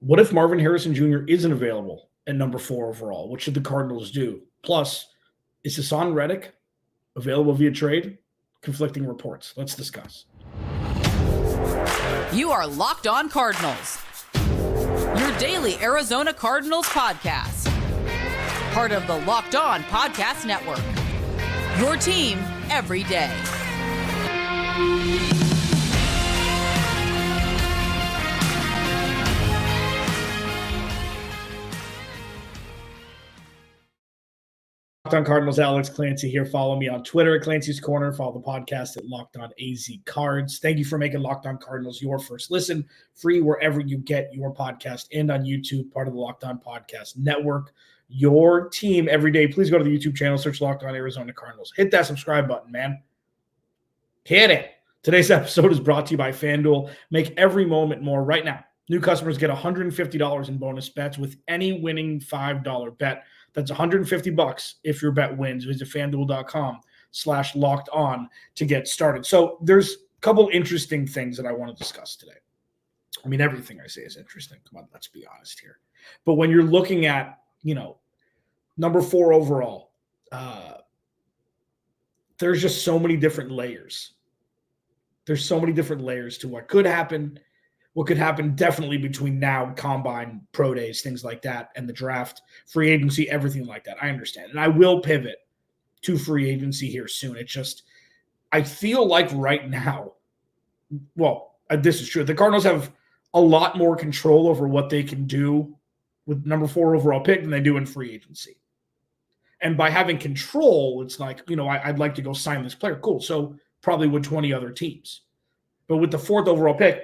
What if Marvin Harrison Jr. isn't available at number 4 overall? What should the Cardinals do? Plus, is Hassan Reddick available via trade? Conflicting reports. Let's discuss. You are Locked On Cardinals, your daily Arizona Cardinals podcast. Part of the Locked On Podcast Network, your team every day. Locked On Cardinals, Alex Clancy here. Follow me on Twitter at Clancy's Corner. Follow the podcast at Locked On AZ Cards. Thank you for making Locked On Cardinals your first listen, free wherever you get your podcast and on YouTube, part of the Locked On Podcast Network. Your team every day. Please go to the YouTube channel, search Locked On Arizona Cardinals. Hit that subscribe button, man. Hit it. Today's episode is brought to you by FanDuel. Make every moment more right now. New customers get $150 in bonus bets with any winning $5 bet. That's $150 if your bet wins. Visit FanDuel.com/locked-on to get started. So there's a couple interesting things that I want to discuss today. I mean, everything I say is interesting. Come on, let's be honest here. But when you're looking at, number 4 overall, there's just so many different layers. There's so many different layers to what could happen. What could happen definitely between now, combine, pro days, things like that, and the draft, free agency, everything like that. I understand. And I will pivot to free agency here soon. It's just, I feel like right now, this is true. The Cardinals have a lot more control over what they can do with number 4 overall pick than they do in free agency. And by having control, it's like, I'd like to go sign this player. Cool. So probably with 20 other teams. But with the 4th overall pick,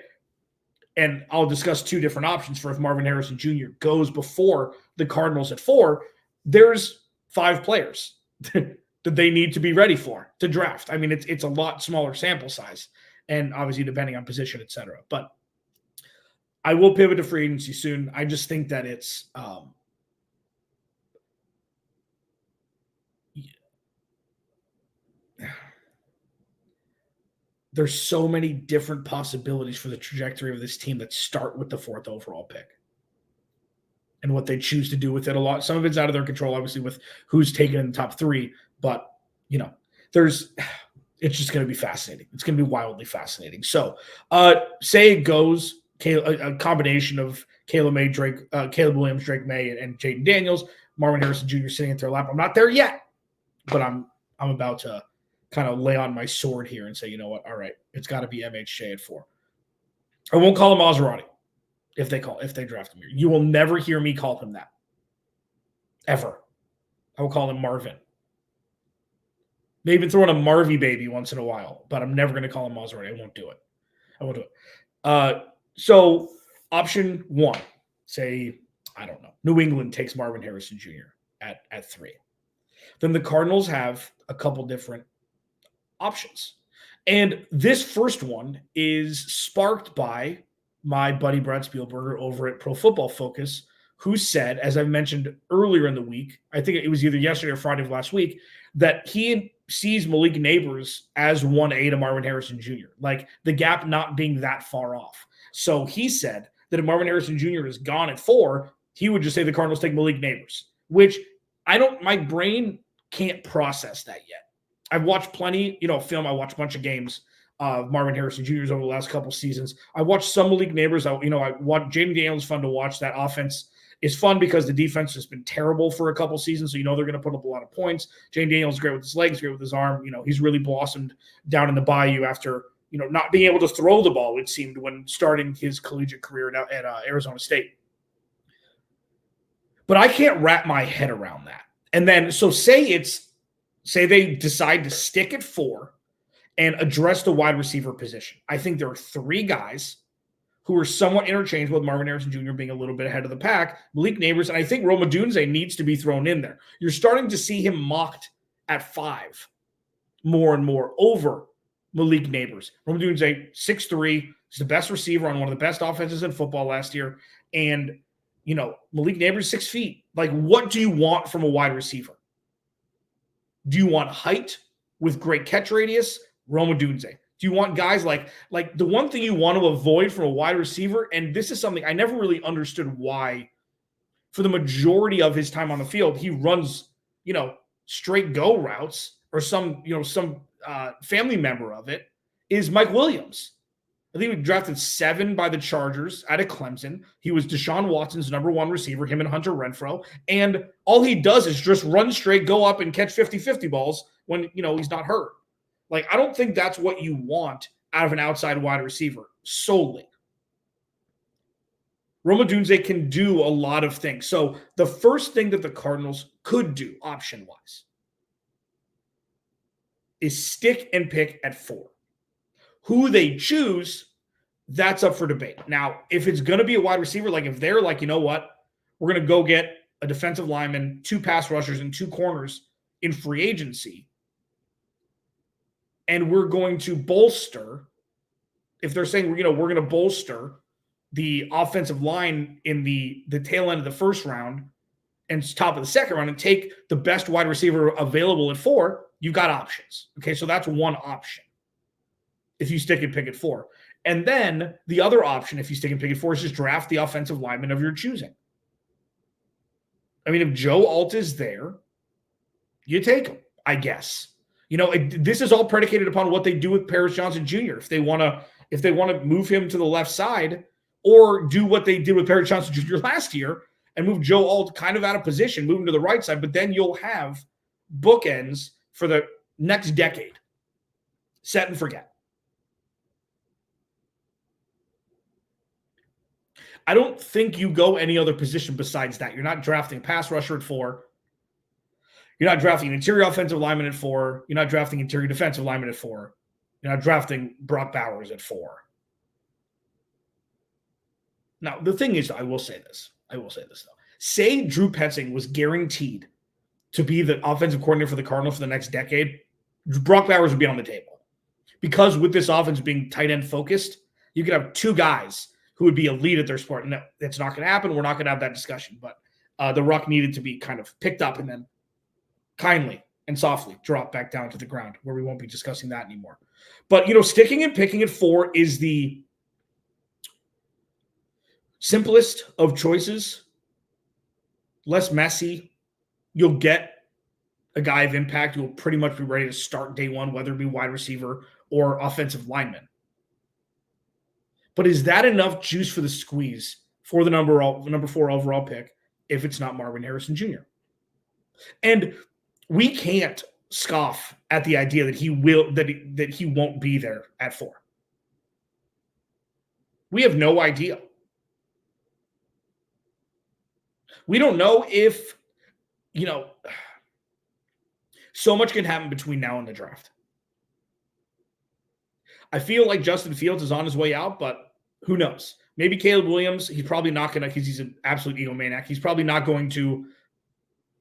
and I'll discuss 2 different options for if Marvin Harrison Jr. goes before the Cardinals at 4, there's 5 players that they need to be ready for to draft. I mean, it's a lot smaller sample size, and obviously depending on position, et cetera. But I will pivot to free agency soon. I just think that it's there's so many different possibilities for the trajectory of this team that start with the 4th overall pick and what they choose to do with it. A lot. Some of it's out of their control, obviously, with who's taken in the top 3. But, it's just going to be fascinating. It's going to be wildly fascinating. So say it goes a combination of Caleb Williams, Drake Maye, and Jaden Daniels, Marvin Harrison Jr. sitting at their lap. I'm not there yet, but I'm about to kind of lay on my sword here and say, you know what? All right, it's got to be MHJ at 4. I won't call him Maserati if they draft him here. You will never hear me call him that. Ever. I will call him Marvin. Maybe even throw in a Marvy baby once in a while, but I'm never going to call him Maserati. I won't do it. So option 1, say, I don't know, New England takes Marvin Harrison Jr. at 3. Then the Cardinals have a couple different options. And this first one is sparked by my buddy Brad Spielberger over at Pro Football Focus, who said, as I mentioned earlier in the week, I think it was either yesterday or Friday of last week, that he sees Malik Nabers as 1A to Marvin Harrison Jr., like the gap not being that far off. So he said that if Marvin Harrison Jr. is gone at 4, he would just say the Cardinals take Malik Nabers, which my brain can't process that yet. I've watched plenty, film. I watched a bunch of games of Marvin Harrison Jr.'s over the last couple seasons. I watched some Malik Nabers. I watched Jaden Daniels. Fun to watch. That offense is fun because the defense has been terrible for a couple seasons, so they're going to put up a lot of points. Jaden Daniels is great with his legs, great with his arm. He's really blossomed down in the Bayou after not being able to throw the ball, it seemed, when starting his collegiate career at Arizona State. But I can't wrap my head around that. And then, so say they decide to stick at 4 and address the wide receiver position. I think there are 3 guys who are somewhat interchangeable, with Marvin Harrison Jr. being a little bit ahead of the pack, Malik Nabers, and I think Rome Odunze needs to be thrown in there. You're starting to see him mocked at 5 more and more over Malik Nabers. Rome Odunze, 6'3", he's the best receiver on one of the best offenses in football last year, and Malik Nabers, 6 feet. Like, what do you want from a wide receiver? Do you want height with great catch radius? Rome Odunze. Do you want guys like the one thing you want to avoid from a wide receiver, and this is something I never really understood why for the majority of his time on the field, he runs, straight go routes or some family member of it, is Mike Williams. I think he was drafted 7 by the Chargers out of Clemson. He was Deshaun Watson's number 1 receiver, him and Hunter Renfrow. And all he does is just run straight, go up and catch 50-50 balls when, he's not hurt. Like, I don't think that's what you want out of an outside wide receiver solely. Rome Odunze can do a lot of things. So the first thing that the Cardinals could do, option-wise, is stick and pick at 4. Who they choose, that's up for debate. Now, if it's going to be a wide receiver, like if they're like, you know what, we're going to go get a defensive lineman, 2 pass rushers, and 2 corners in free agency, and we're going to bolster, if they're saying, we're going to bolster the offensive line in the tail end of the first round and top of the second round and take the best wide receiver available at 4, you've got options. Okay, so that's one option if you stick and pick at 4. And then the other option, if you stick and pick at 4, is just draft the offensive lineman of your choosing. I mean, if Joe Alt is there, you take him, I guess. This is all predicated upon what they do with Paris Johnson Jr. If they want to move him to the left side, or do what they did with Paris Johnson Jr. last year and move Joe Alt kind of out of position, move him to the right side, but then you'll have bookends for the next decade. Set and forget. I don't think you go any other position besides that. You're not drafting a pass rusher at 4. You're not drafting an interior offensive lineman at 4. You're not drafting interior defensive lineman at 4. You're not drafting Brock Bowers at 4. Now, the thing is, I will say this though. Say Drew Petzing was guaranteed to be the offensive coordinator for the Cardinals for the next decade, Brock Bowers would be on the table. Because with this offense being tight end focused, you could have 2 guys who would be elite at their sport. And that's not going to happen. We're not going to have that discussion. But the ruck needed to be kind of picked up and then kindly and softly drop back down to the ground, where we won't be discussing that anymore. But, sticking and picking at 4 is the simplest of choices, less messy. You'll get a guy of impact who will pretty much be ready to start day one, whether it be wide receiver or offensive lineman. But is that enough juice for the squeeze for the number 4 overall pick if it's not Marvin Harrison Jr.? And we can't scoff at the idea that he won't be there at 4. We have no idea. We don't know if, so much can happen between now and the draft. I feel like Justin Fields is on his way out, but who knows? Maybe Caleb Williams, he's probably not going to, because he's an absolute egomaniac, he's probably not going to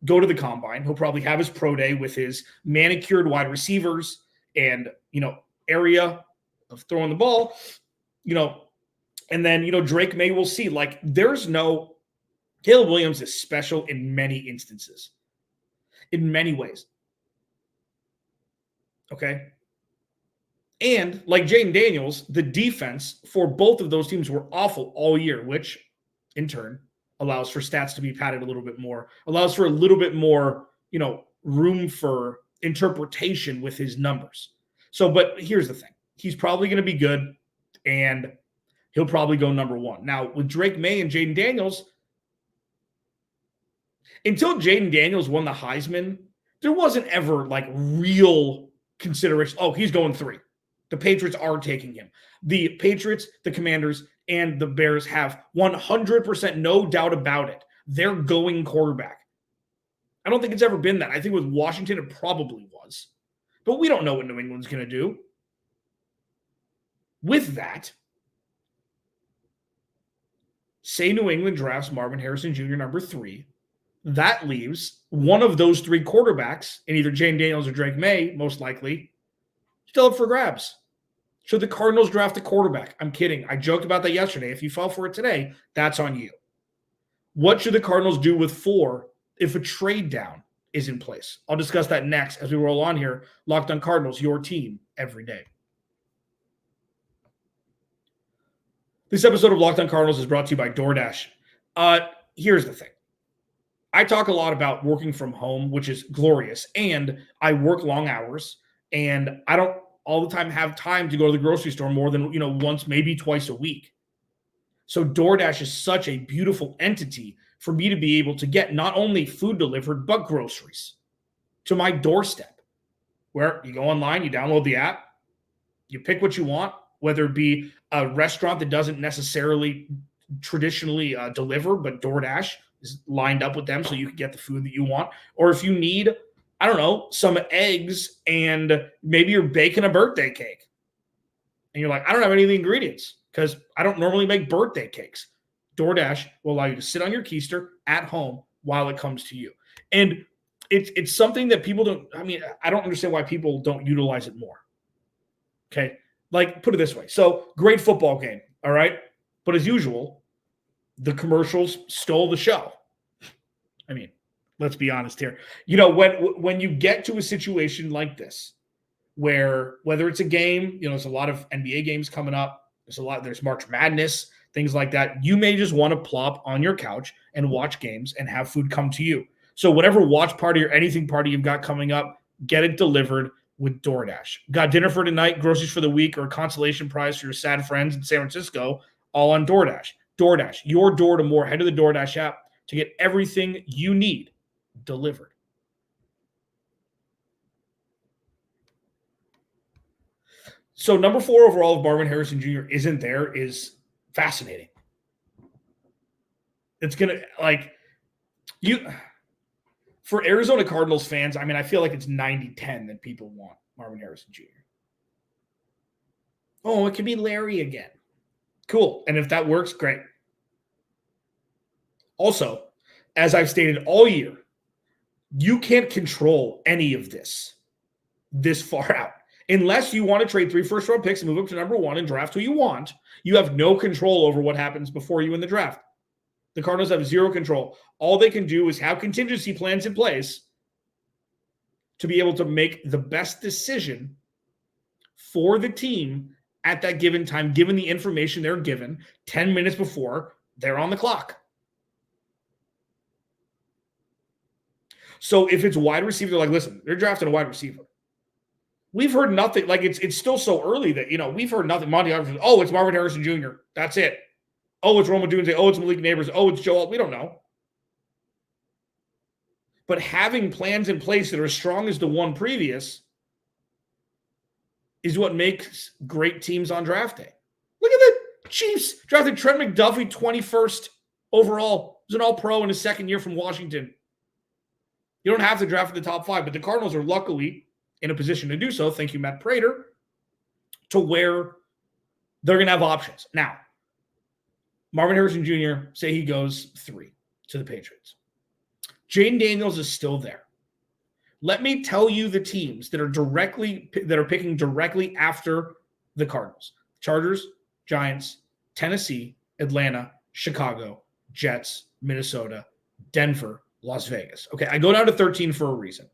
go to the combine. He'll probably have his pro day with his manicured wide receivers and, area of throwing the ball, and then, Drake Maye will see. Like, Caleb Williams is special in many instances, in many ways. Okay? And like Jaden Daniels, the defense for both of those teams were awful all year, which in turn allows for stats to be padded a little bit more, allows for a little bit more, room for interpretation with his numbers. So, but here's the thing. He's probably going to be good, and he'll probably go number 1. Now, with Drake Maye and Jaden Daniels, until Jaden Daniels won the Heisman, there wasn't ever real consideration. Oh, he's going 3. The Patriots are taking him. The Patriots, the Commanders, and the Bears have 100% no doubt about it. They're going quarterback. I don't think it's ever been that. I think with Washington, it probably was. But we don't know what New England's going to do. With that, say New England drafts Marvin Harrison Jr. number 3. That leaves one of those 3 quarterbacks, in either Jaden Daniels or Drake Maye, most likely, still up for grabs. Should the Cardinals draft a quarterback? I'm kidding. I joked about that yesterday. If you fell for it today, that's on you. What should the Cardinals do with 4 if a trade down is in place? I'll discuss that next as we roll on here. Locked on Cardinals, your team every day. This episode of Locked On Cardinals is brought to you by DoorDash. Here's the thing. I talk a lot about working from home, which is glorious, and I work long hours, and I don't all the time have time to go to the grocery store more than, once, maybe twice a week. So DoorDash is such a beautiful entity for me to be able to get not only food delivered, but groceries to my doorstep, where you go online, you download the app, you pick what you want, whether it be a restaurant that doesn't necessarily traditionally deliver, but DoorDash is lined up with them so you can get the food that you want. Or if you need, I don't know, some eggs and maybe you're baking a birthday cake and you're like, I don't have any of the ingredients because I don't normally make birthday cakes. DoorDash will allow you to sit on your keister at home while it comes to you. And it's something that people don't, I don't understand why people don't utilize it more. Okay. Like, put it this way. So, great football game. All right. But as usual, the commercials stole the show. Let's be honest here. When you get to a situation like this, where whether it's a game, there's a lot of NBA games coming up. There's March Madness, things like that. You may just want to plop on your couch and watch games and have food come to you. So whatever watch party or anything party you've got coming up, get it delivered with DoorDash. Got dinner for tonight, groceries for the week, or a consolation prize for your sad friends in San Francisco, all on DoorDash. DoorDash, your door to more. Head to the DoorDash app to get everything you need delivered. So number 4 overall of Marvin Harrison Jr. isn't there is fascinating. It's going to, for Arizona Cardinals fans, I feel like it's 90-10 that people want Marvin Harrison Jr. Oh, it could be Larry again. Cool. And if that works, great. Also, as I've stated all year, you can't control any of this far out. Unless you want to trade 3 first-round picks and move up to number 1 and draft who you want, you have no control over what happens before you in the draft. The Cardinals have zero control. All they can do is have contingency plans in place to be able to make the best decision for the team at that given time, given the information they're given 10 minutes before they're on the clock. So if it's wide receiver, they're like, listen, they're drafting a wide receiver. We've heard nothing. It's still so early that, we've heard nothing. It's Marvin Harrison Jr. That's it. Oh, it's Roma Dunze. Oh, it's Malik Neighbors. Oh, it's Joel. We don't know. But having plans in place that are as strong as the one previous is what makes great teams on draft day. Look at the Chiefs drafted Trent McDuffie 21st overall. He was an all-pro in his second year from Washington. You don't have to draft in the top 5, but the Cardinals are luckily in a position to do so, thank you, Matt Prater, to where they're going to have options. Now, Marvin Harrison Jr., say he goes 3 to the Patriots. Jaden Daniels is still there. Let me tell you the teams that are picking directly after the Cardinals. Chargers, Giants, Tennessee, Atlanta, Chicago, Jets, Minnesota, Denver, Las Vegas. Okay, I go down to 13 for a reason.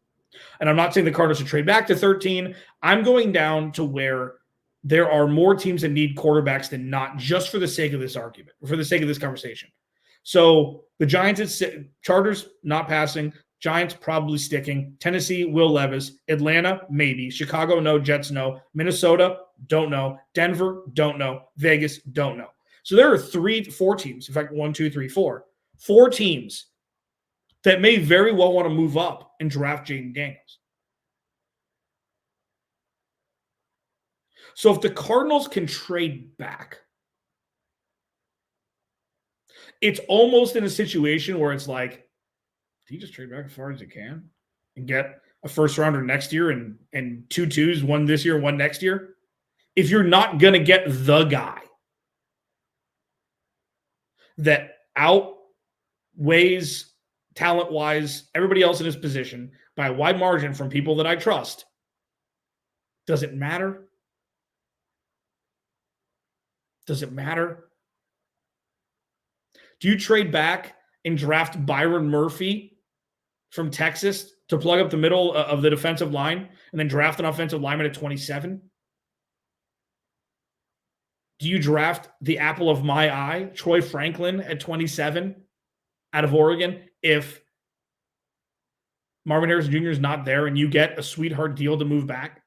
And I'm not saying the Cardinals should trade back to 13. I'm going down to where there are more teams that need quarterbacks than not, just for the sake of this argument, for the sake of this conversation. So the Giants, Chargers, not passing. Giants, probably sticking. Tennessee, Will Levis. Atlanta, maybe. Chicago, no. Jets, no. Minnesota, don't know. Denver, don't know. Vegas, don't know. So there are 4 teams. In fact, 1, 2, 3, 4. 4 teams that may very well want to move up and draft Jaden Daniels. So if the Cardinals can trade back, it's almost in a situation where it's like, do you just trade back as far as you can and get a first rounder next year and 2 2s, 1 this year, 1 next year? If you're not going to get the guy that outweighs talent-wise everybody else in his position by a wide margin from people that I trust, does it matter? Does it matter? Do you trade back and draft Byron Murphy from Texas to plug up the middle of the defensive line and then draft an offensive lineman at 27? Do you draft the apple of my eye, Troy Franklin at 27 out of Oregon, if Marvin Harrison Jr. is not there and you get a sweetheart deal to move back?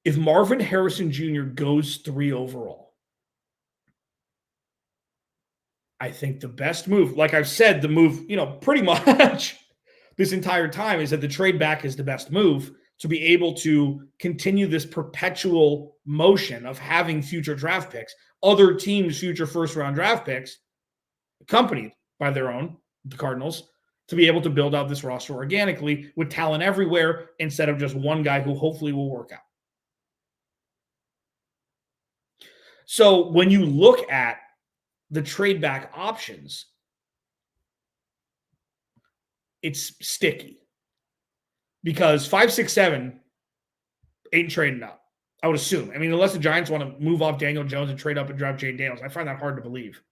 If Marvin Harrison Jr. goes 3 overall, I think the best move, like I've said, the move, pretty much this entire time is that the trade back is the best move to be able to continue this perpetual motion of having future draft picks, other teams' future first-round draft picks, accompanied by their own, the Cardinals, to be able to build out this roster organically with talent everywhere instead of just one guy who hopefully will work out. So when you look at the trade back options, it's sticky because 5, 6, 7 ain't trading up, I would assume. I mean, unless the Giants want to move off Daniel Jones and trade up and draft Jaden Daniels. I find that hard to believe.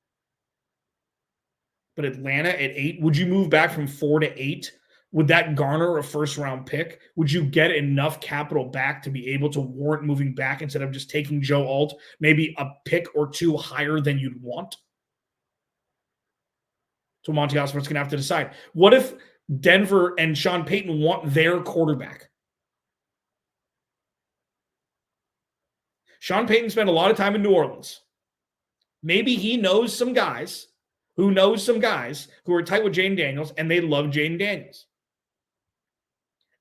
But Atlanta at 8, would you move back from 4 to 8? Would that garner a first-round pick? Would you get enough capital back to be able to warrant moving back instead of just taking Joe Alt, maybe a pick or 2 higher than you'd want? So Monty Osborne's going to have to decide. What if Denver and Sean Payton want their quarterback? Sean Payton spent a lot of time in New Orleans. Maybe he knows some guys who are tight with Jaden Daniels, and they love Jaden Daniels.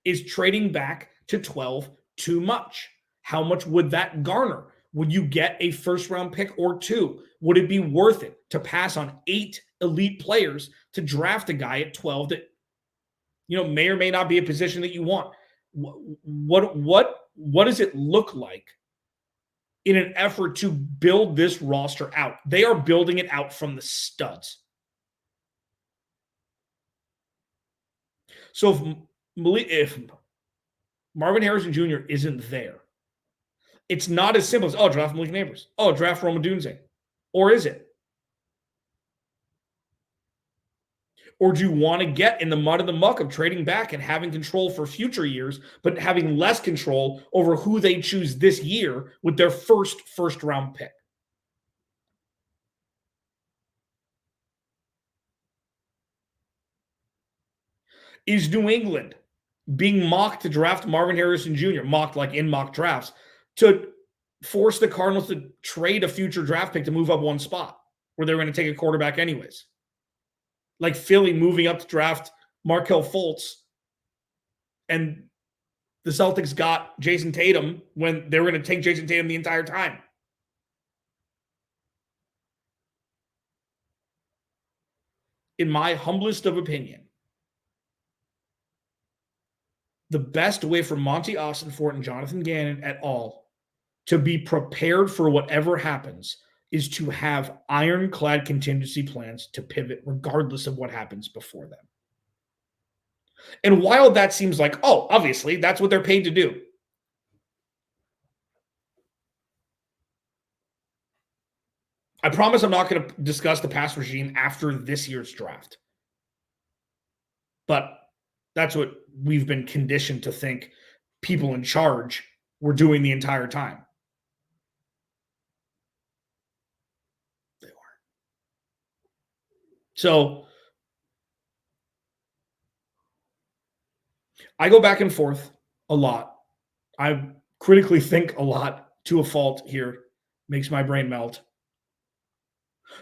Is trading back to 12 too much? How much would that garner? Would you get a first-round pick or 2? Would it be worth it to pass on 8 elite players to draft a guy at 12 that may or may not be a position that you want? What does it look like in an effort to build this roster out? They are building it out from the studs. So if Marvin Harrison Jr. isn't there, it's not as simple as, draft Malik Neighbors. Draft Rome Odunze. Or is it? Or do you want to get in the mud and the muck of trading back and having control for future years, but having less control over who they choose this year with their first-round pick? Is New England being mocked to draft Marvin Harrison Jr., mocked like in mock drafts, to force the Cardinals to trade a future draft pick to move up one spot where they're going to take a quarterback anyways? Like Philly moving up to draft Markelle Fultz, and the Celtics got Jason Tatum when they were going to take Jason Tatum the entire time. In my humblest of opinion, the best way for Monty Ossenfort and Jonathan Gannon et al. To be prepared for whatever happens is to have ironclad contingency plans to pivot regardless of what happens before them. And while that seems like, obviously, that's what they're paid to do. I promise I'm not going to discuss the past regime after this year's draft. But that's what we've been conditioned to think people in charge were doing the entire time. They weren't. So I go back and forth a lot. I critically think a lot to a fault here. Makes my brain melt.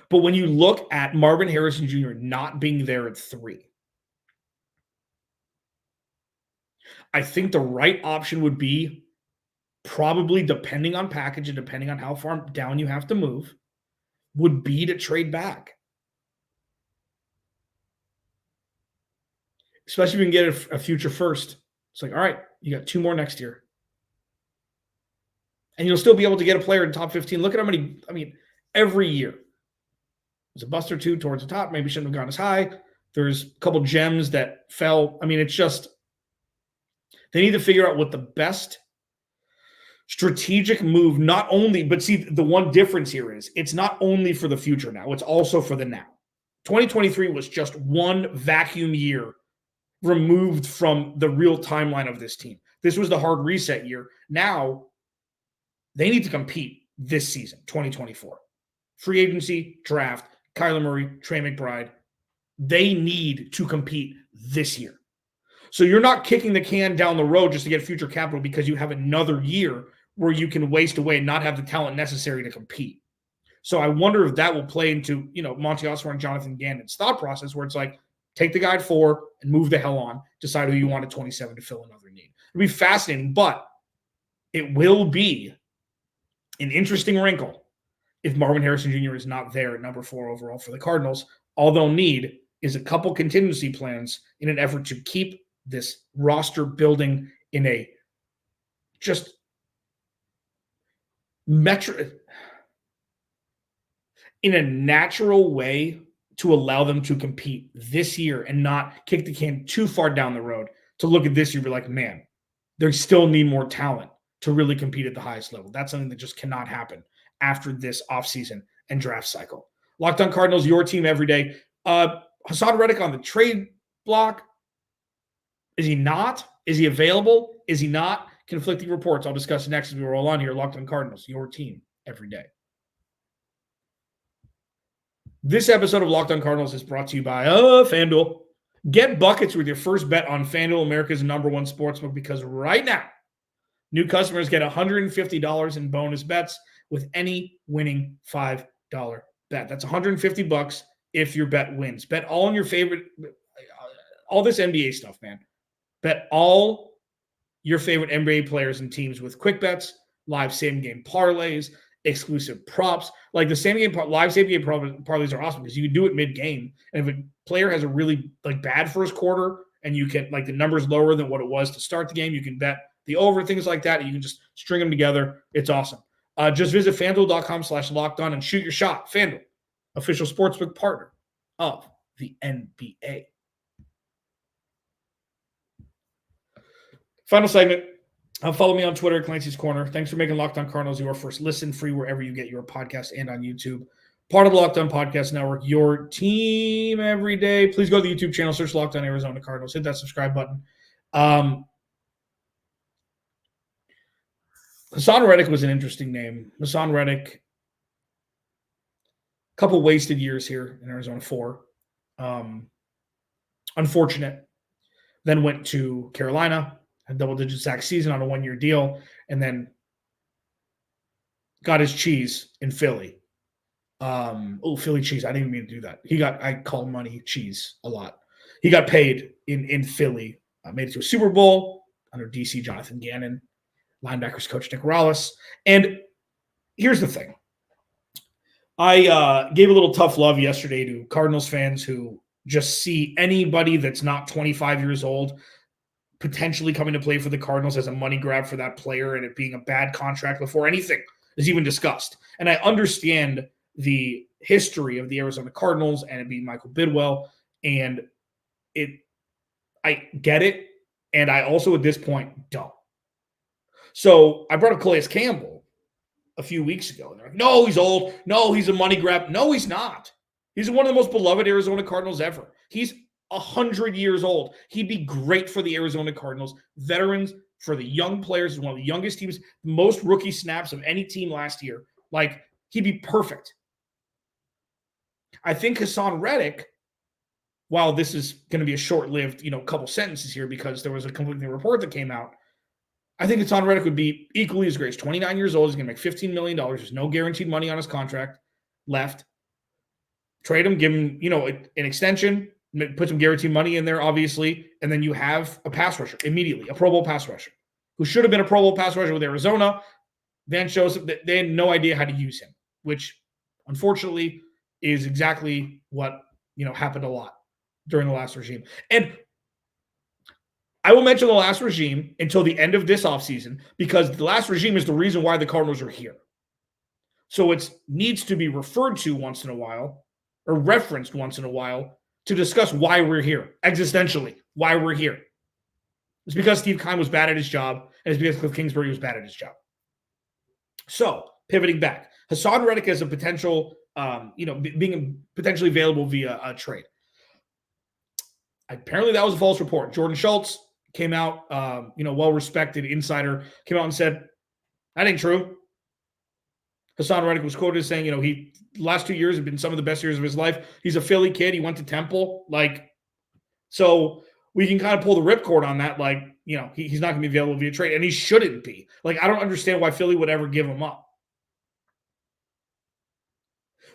But when you look at Marvin Harrison Jr. not being there at 3, I think the right option would be, probably depending on package and depending on how far down you have to move, would be to trade back. Especially if you can get a future first. It's like, all right, you got 2 more next year. And you'll still be able to get a player in top 15. Look at how many, every year. There's a bust or 2 towards the top. Maybe shouldn't have gone as high. There's a couple gems that fell. It's just, they need to figure out what the best strategic move, not only, but see, the one difference here is it's not only for the future now, it's also for the now. 2023 was just one vacuum year removed from the real timeline of this team. This was the hard reset year. Now They need to compete this season, 2024. Free agency, draft, Kyler Murray, Trey McBride. They need to compete this year. So you're not kicking the can down the road just to get future capital because you have another year where you can waste away and not have the talent necessary to compete. So I wonder if that will play into, Monty Osborne and Jonathan Gannon's thought process where it's like, take the guy at 4 and move the hell on. Decide who you want at 27 to fill another need. It'll be fascinating, but it will be an interesting wrinkle if Marvin Harrison Jr. is not there at number 4 overall for the Cardinals. All they'll need is a couple contingency plans in an effort to keep this roster building in a just in a natural way to allow them to compete this year and not kick the can too far down the road to look at this year and be like, man, they still need more talent to really compete at the highest level. That's something that just cannot happen after this offseason and draft cycle. Locked On Cardinals, your team every day. Hassan Reddick on the trade block. Is he not? Is he available? Is he not? Conflicting reports. I'll discuss next as we roll on here. Locked On Cardinals, your team every day. This episode of Locked On Cardinals is brought to you by FanDuel. Get buckets with your first bet on FanDuel, America's #1 sportsbook, because right now, new customers get $150 in bonus bets with any winning $5 bet. That's $150 if your bet wins. Bet all on your favorite, all this NBA stuff, man. Bet all your favorite NBA players and teams with quick bets, live same-game parlays, exclusive props. Like the live same-game parlays are awesome because you can do it mid-game. And if a player has a really bad first quarter and you can the number's lower than what it was to start the game, you can bet the over, things like that. And you can just string them together. It's awesome. Just visit FanDuel.com/lockedon and shoot your shot. FanDuel, official sportsbook partner of the NBA. Final segment. Follow me on Twitter, Clancy's Corner. Thanks for making Locked On Cardinals your first listen, free wherever you get your podcast and on YouTube. Part of the Locked On Podcast Network, your team every day. Please go to the YouTube channel, search Locked On Arizona Cardinals. Hit that subscribe button. Hassan Reddick was an interesting name. Hassan Reddick, a couple wasted years here in Arizona, 4. Unfortunate. Then went to Carolina. A double-digit sack season on a 1-year deal, and then got his cheese in Philly. Philly cheese. I didn't even mean to do that. I call money cheese a lot. He got paid in Philly. Made it to a Super Bowl under DC Jonathan Gannon, linebackers coach Nick Rallis. And here's the thing. I gave a little tough love yesterday to Cardinals fans who just see anybody that's not 25 years old potentially coming to play for the Cardinals as a money grab for that player and it being a bad contract before anything is even discussed. And I understand the history of the Arizona Cardinals and it being Michael Bidwell, and I get it, and I also at this point don't. So I brought up Calais Campbell a few weeks ago, and they're like, no, he's old. No, he's a money grab. No, he's not. He's one of the most beloved Arizona Cardinals ever. He's 100 years old. He'd be great for the Arizona Cardinals. Veterans, for the young players, is one of the youngest teams, most rookie snaps of any team last year. He'd be perfect. I think Hassan Reddick, while this is going to be a short-lived, couple sentences here because there was a conflicting report that came out, I think Hassan Reddick would be equally as great. He's 29 years old. He's going to make $15 million. There's no guaranteed money on his contract left. Trade him, give him, an extension, put some guaranteed money in there, obviously, and then you have a pass rusher immediately, a Pro Bowl pass rusher, who should have been a Pro Bowl pass rusher with Arizona. Then shows that they had no idea how to use him, which unfortunately is exactly what happened a lot during the last regime. And I will mention the last regime until the end of this offseason because the last regime is the reason why the Cardinals are here. So it needs to be referred to once in a while or referenced once in a while to discuss why we're here, existentially, why we're here. It's because Steve Keim was bad at his job, and it's because Cliff Kingsbury was bad at his job. So, pivoting back, Hassan Reddick as a potential, being potentially available via a trade. Apparently, that was a false report. Jordan Schultz came out, well-respected insider, came out and said, that ain't true. Hassan Reddick was quoted as saying, he last 2 years have been some of the best years of his life. He's a Philly kid. He went to Temple. So we can kind of pull the ripcord on that. He's not going to be available via trade, and he shouldn't be. I don't understand why Philly would ever give him up.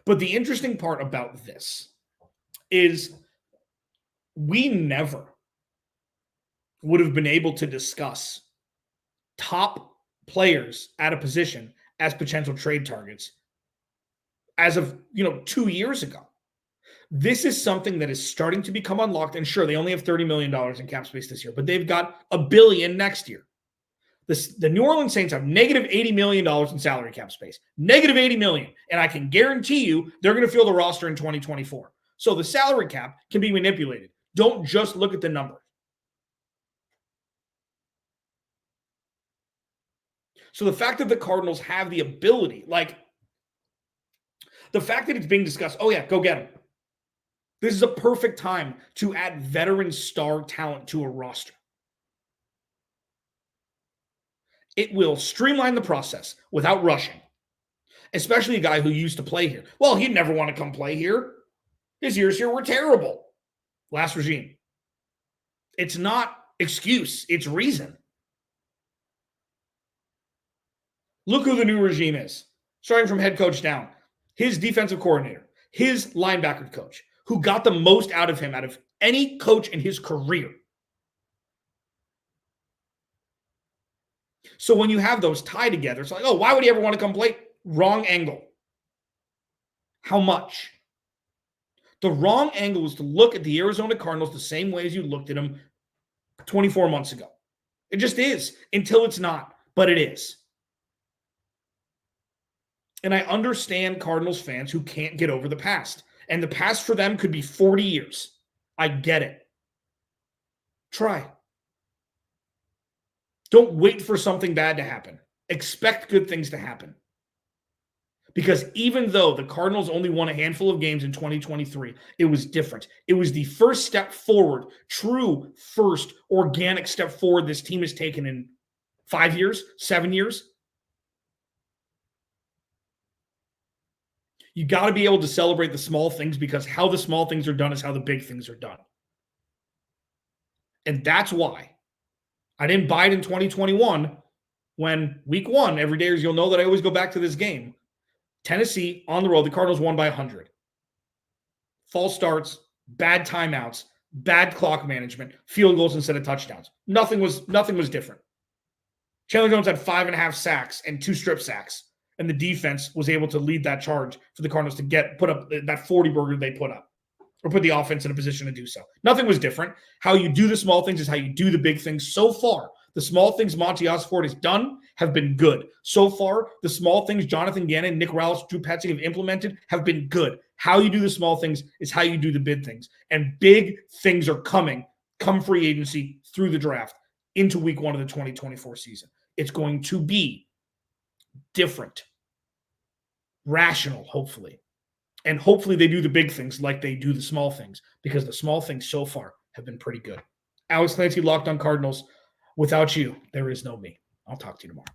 But the interesting part about this is we never would have been able to discuss top players at a position as potential trade targets as of 2 years ago. This is something that is starting to become unlocked. And sure, they only have $30 million in cap space this year, but they've got $1 billion next year. The New Orleans Saints have negative $80 million in salary cap space. Negative $80 million. And I can guarantee you they're going to fill the roster in 2024. So the salary cap can be manipulated. Don't just look at the number. So the fact that the Cardinals have the ability, the fact that it's being discussed, oh yeah, go get him. This is a perfect time to add veteran star talent to a roster. It will streamline the process without rushing, especially a guy who used to play here. Well, he'd never want to come play here. His years here were terrible. Last regime. It's not excuse, it's reason. Look who the new regime is. Starting from head coach down. His defensive coordinator, his linebacker coach, who got the most out of him out of any coach in his career. So when you have those tied together, it's oh, why would he ever want to come play? Wrong angle. How much? The wrong angle is to look at the Arizona Cardinals the same way as you looked at them 24 months ago. It just is, until it's not, but it is. And I understand Cardinals fans who can't get over the past. And the past for them could be 40 years. I get it. Try. Don't wait for something bad to happen. Expect good things to happen. Because even though the Cardinals only won a handful of games in 2023, it was different. It was the first step forward, true first organic step forward this team has taken in 5 years, 7 years. You got to be able to celebrate the small things, because how the small things are done is how the big things are done. And that's why I didn't buy it in 2021 when week 1, every day, as you'll know that I always go back to this game. Tennessee on the road, the Cardinals won by 100. False starts, bad timeouts, bad clock management, field goals instead of touchdowns. Nothing was different. Chandler Jones had 5.5 sacks and 2 strip sacks. And the defense was able to lead that charge for the Cardinals to put up that 40 burger they put up, or put the offense in a position to do so. Nothing was different. How you do the small things is how you do the big things. So far, the small things Monty Osford has done have been good. So far, the small things Jonathan Gannon, Nick Rallis, Drew Petzing have implemented have been good. How you do the small things is how you do the big things. And big things are coming, come free agency, through the draft, into week 1 of the 2024 season. It's going to be different, rational, hopefully. And hopefully they do the big things like they do the small things, because the small things so far have been pretty good. Alex Clancy, Locked on Cardinals. Without you, there is no me. I'll talk to you tomorrow.